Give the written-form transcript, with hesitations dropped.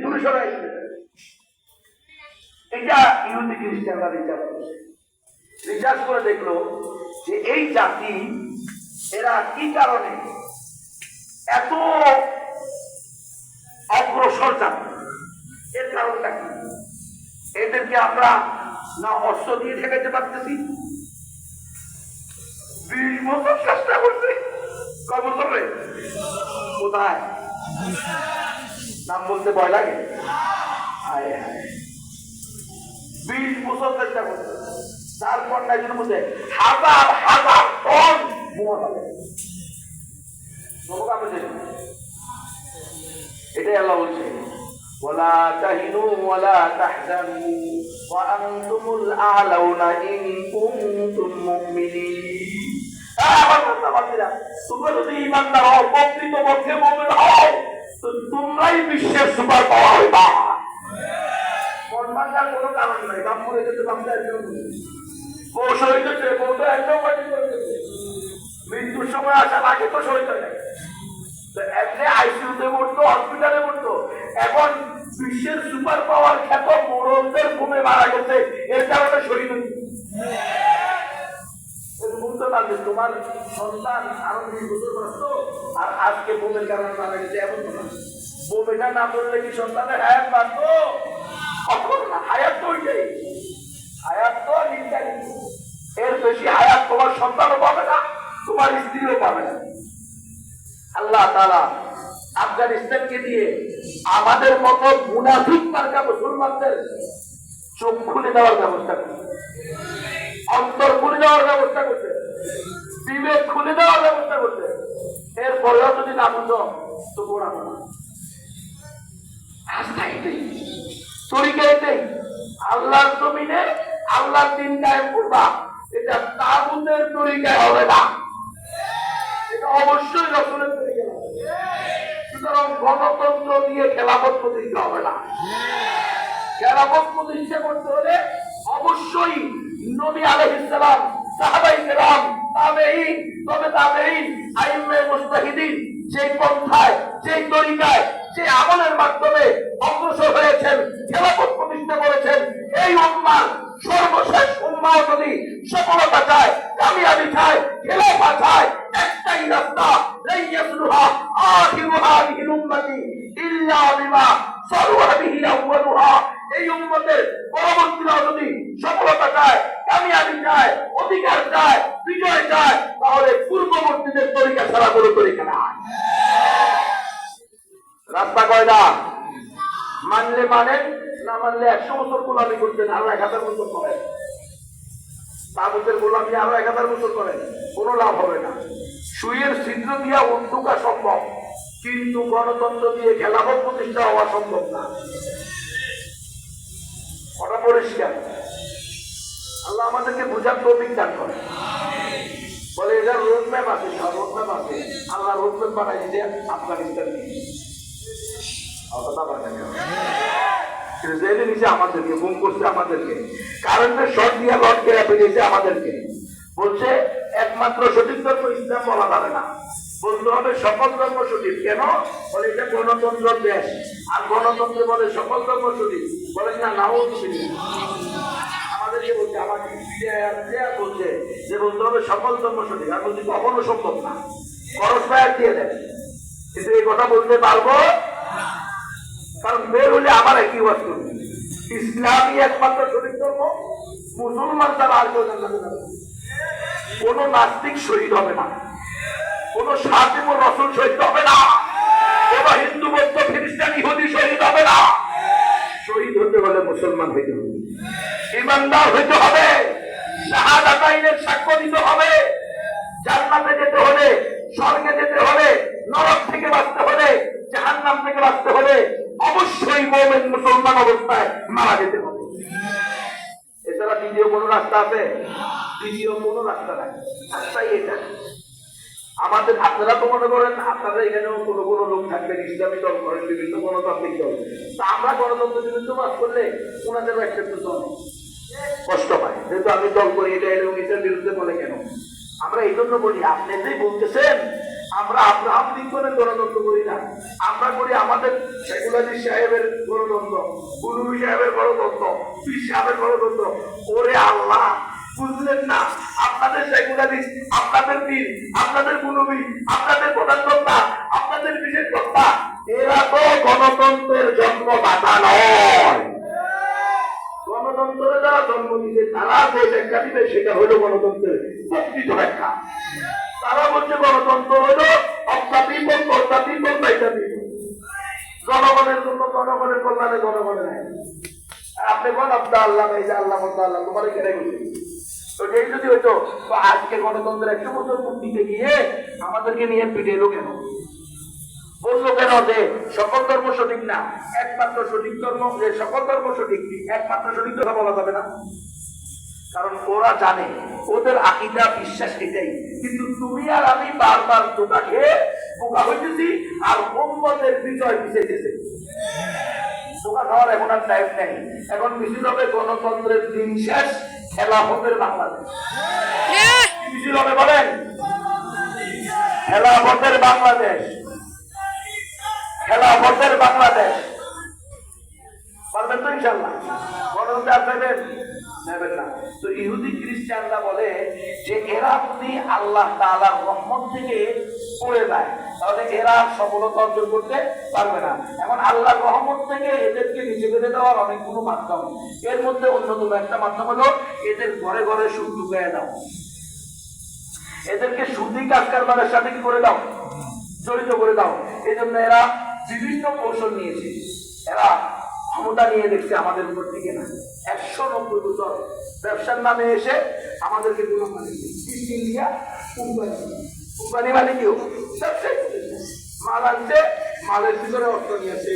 দূরে সরাই। এটা ইহুদি খ্রিস্টানরা রিসার্চ করে দেখলো যে এই জাতি এরা কি কারণে এত অগ্রসর জাতি, এর কারণটা কি? এদেরকে আমরা না অস্ত্র দিয়ে ঠেকাইতে পারতেছি। 20 বছর চেষ্টা করছে। কয় বছর রে? কোথায়? নাম বলতে ভয় লাগে। 20 বছর চেষ্টা করছে। তারপর নাইজের মধ্যে হাজার হাজার টন বোমা ফেলে। এটাই আল্লাহ বলছে, ওয়ালা তাহিনু ওয়ালা তাহজানু ওয়া আনতুমুল আ'লাউনা ইন কুনতুম মুমিনিন। আমার বান্দারা, তোমরা যদি ঈমানদার হও, প্রকৃতপক্ষে মুমিন হও, তো তোমরাই বিশ্বের সুপার পাওয়ার হইবা। মনমানদার কোনো কারণ নাই। বাপ মরে যেতে বাপটা একদম বউ শহীদ হচ্ছে, বউ তো একদম বাড়ি করে গেছে। মৃত্যুর সময় আসার আগে তো শহীদ হয়ে যায়। এমনি আইসিইউতে পড়তো, হসপিটালে পড়তো। এখন বিশ্বের সুপার পাওয়ার খ্যাত মোরলদের ঘুমে মারা গেছে, এর কারণে শহীদ হয়েছে। বুঝতে পারবে তোমার সন্তান আরো 20 বছর বাঁচত, আর আজকে বোমের কারণে মারা গেছে, এমন না। বোম এটা না করলে কি সন্তানের হায়াত বাঁচত? কখন না, হায়াত তো ওইটাই, হায়াত তো নির্ধারিত। এর বেশি হায়াত তোমার সন্তানও পাবে না, তোমার স্ত্রীও পাবে না। আল্লাহ তাআলা আফগানিস্তানকে দিয়ে আমাদের মতো মুনাফিক মার্কা মুসলমানদের চোখ খুলে দেওয়ার ব্যবস্থা করছে, অন্তর খুলে দেওয়ার ব্যবস্থা করছে, বিবেক খুলে দেওয়ার ব্যবস্থা করছে। এরপরেও যদি না বুঝো তো গোড়া না, আস্থা এটাই, তরিকা এটাই। আল্লাহর জমিনে আল্লাহর দ্বীন কায়েম করবা, এটা তাগুতের তরিকায় হবে না, এটা অবশ্যই রাসূলের তরিকা হবে। সুতরাং গণতন্ত্র দিয়ে খেলাফত প্রতিষ্ঠা হবে না। খেলাফত প্রতিষ্ঠা করতে হলে অবশ্যই নবী আলাইহিস সালাম, সাহাবায়ে কেরাম, তাবেঈন, তবে তাবেঈন, আইম্মায়ে মুজতাহিদিন যেই পন্থায়, যেই তরিকায়, যে আমলের মাধ্যমে অগ্রসর হয়েছেন, খেলাফত প্রতিষ্ঠা করেছেন, এই উম্মাহ সর্বশেষ উম্মাহ যদি সফলতা চায়, কামিয়াবি চায়, খেলাফত চায়, একটাই রাস্তা, লাইয়াসলুহা আখিরু হাযিহিল উম্মতি ইল্লা বিমা সারুহা বিহি আউয়ালুহা। এই উম্মতের পরবর্তীরা যদি সফলতা চায়, কামিয়াবি চায়, অধিকার চায়, বিজয় চায়, তাহলে পূর্ববর্তীদের তরিকা ছাড়া কোনো তরিকা নাই। রাস্তা কয়টা? মানলে মানেন, না মানলে 100 বছর গোলামি করতেন, আরো 1000 বছর করেন। তাগুতের গোলামি আরো 1000 বছর করেন, কোনো লাভ হবে না। সুইয়ের ছিদ্র দিয়া উন্ডুকা সম্ভব, কিন্তু গণতন্ত্র দিয়ে খেলাফত প্রতিষ্ঠা হওয়া সম্ভব না। কথা পরিষ্কার। আল্লাহ আমাদেরকে বুঝার তৌফিক দান করে। বলে এটা রোডম্যাপ আছে, রোডম্যাপ আছে। আল্লাহ রোডম্যাপ বানাই দিতে আফগানিস্তান জেলে নিচে আমাদেরকে, গুম করছে আমাদেরকে, কারেন্টের শর্ট দিয়ে লট কেড়ে ফেলেছে আমাদেরকে। বলছে একমাত্র সঠিক ধর্ম ইসলাম বলা যাবে না, বলতে হবে সকল ধর্ম সঠিক। কেন? বলে এটা গণতন্ত্র দেশ, আর গণতন্ত্রে বলে সকল ধর্ম সঠিক। বলেন না, নাও আমাদেরকে বলছে, আমাকে বলছে যে বলতে হবে সকল ধর্ম সঠিক, আর বলছি কখনো সম্ভব না, খরচ ফায়ার দিয়ে দেয়। কিন্তু এই কথা বলতে পারবো, কারণ বের হলে আমার একই ওয়াজ করবে। ইসলামই একমাত্র সঠিক ধর্ম, মুসলমান তারা আর কেউ জান্নাতে যাবে। কোন নাস্তিক শহীদ হবে না, কোন শাতিমুর রাসূল শহীদ হবে না, কোন হিন্দু, বৌদ্ধ, খ্রিস্টান, ইহুদি শহীদ হবে না। শহীদ হতে হলে মুসলমান হইতে হবে, ইমানদার হইতে হবে, শাহাদাতাইনের সাক্ষ্য দিতে হবে। জান্নাতে যেতে হলে, স্বর্গে যেতে হলে, নরক থেকে বাঁচতে হলে, জাহান্নাম থেকে বাঁচতে হলে অবশ্যই মুমিন মুসলমান অবস্থায় মারা যেতে হবে। এছাড়া দ্বিতীয় কোন রাস্তা আছে? দ্বিতীয় কোন রাস্তা নাই, রাস্তাই এটা। আমাদের আপনারা তো মনে করেন আপনারা এখানেও কোনো কোনো লোক থাকবেন ইসলামী দল করেন, বিভিন্ন গণতান্ত্রিক দল, তা আমরা গণতন্ত্রের বিরুদ্ধে বাস করলে ওনাদেরও একটা দল কষ্ট পায়, যেহেতু আমি দল করি, এটা এটার বিরুদ্ধে বলে কেন? আমরা এই জন্য বলি, আপনি যে বলতেছেন আমরা আব্রাহাম লিঙ্কনের গণতন্ত্র করি না, আমরা করি আমাদের সেকুলারি সাহেবের গণতন্ত্র, গুরুবি সাহেবের গণতন্ত্র, পীর সাহেবের গণতন্ত্র। ওরে আল্লাহ, বুঝলেন না? আপনাদের সেকুলারিস্ট, আপনাদের পীর, আপনাদের গুরুবি, আপনাদের প্রধানকর্তা, আপনাদের বিশেষ কর্তা, এরা তো গণতন্ত্রের জন্মদাতা নয়। গণতন্ত্রে যারা জন্ম দিচ্ছে তারা যে ব্যাখ্যা দিবে সেটা হলো গণতন্ত্রের প্রকৃত ব্যাখ্যা। তারা বলছে গণতন্ত্র হলো অর্থাৎ জনগণের জন্য, জনগণের কল্যাণে, জনগণের আইন। আপনি বল আব্দা আল্লাহ, এই যে আল্লাহ আল্লাহ তোমার কেটে গেছে। তো এই যদি হইতো, তো আজকে গণতন্ত্রের 100 বছর পূর্তিতে গিয়ে আমাদেরকে নিয়ে পিটে এলো কেন? বললো কেন যে সকল ধর্ম সঠিক না, একমাত্র সঠিক ধর্ম, যে সকল ধর্ম সঠিক, একমাত্র সঠিক কথা বলা যাবে না? কারণ ওরা জানে, ওদের আকীদা বিশ্বাস এটাই। কিন্তু তুমি আর আমি বারবার ধোঁকা খেয়ে বোকা হইতেছি, আর উম্মতের বিজয় পিছাইতেছে। ধোঁকা খাওয়ার এখন আর টাইম নেই। এখন মিছিল হবে গণতন্ত্রের দিন শেষ, খেলাফতের বাংলাদেশ। মিছিল হবে বলেন, খেলাফতের বাংলাদেশ, খেলাফতের বাংলাদেশ। পারবেন তো ইনশাল্লাহ? গণতন্ত্র আর নেবেন না। তো ইহুদি খ্রিস্টানরা বলে যে এরা যদি আল্লাহ তাআলার রহমত থেকে পড়ে যায় তাহলে এরা সফলতা অর্জন করতে পারবে না। এখন আল্লাহর রহমত থেকে এদেরকে নিচে বেঁধে দেওয়ার অনেকগুলো মাধ্যম, এর মধ্যে অন্যতম একটা মাধ্যম হলো এদের ঘরে ঘরে সুদ ঢুকিয়ে দাও, এদেরকে সুদি কাজ কারবারের সাথে কি করে দাও, জড়িত করে দাও। এই জন্য এরা বিভিন্ন কৌশল নিয়েছে। এরা ক্ষমতা নিয়ে দেখছে আমাদের উপর থেকে না, 190 বছর ব্যবসার নামে এসে আমাদেরকে কোম্পানি মানে কেউ মাল আনছে, মালের ভিতরে অর্থ নিয়ে আসছে,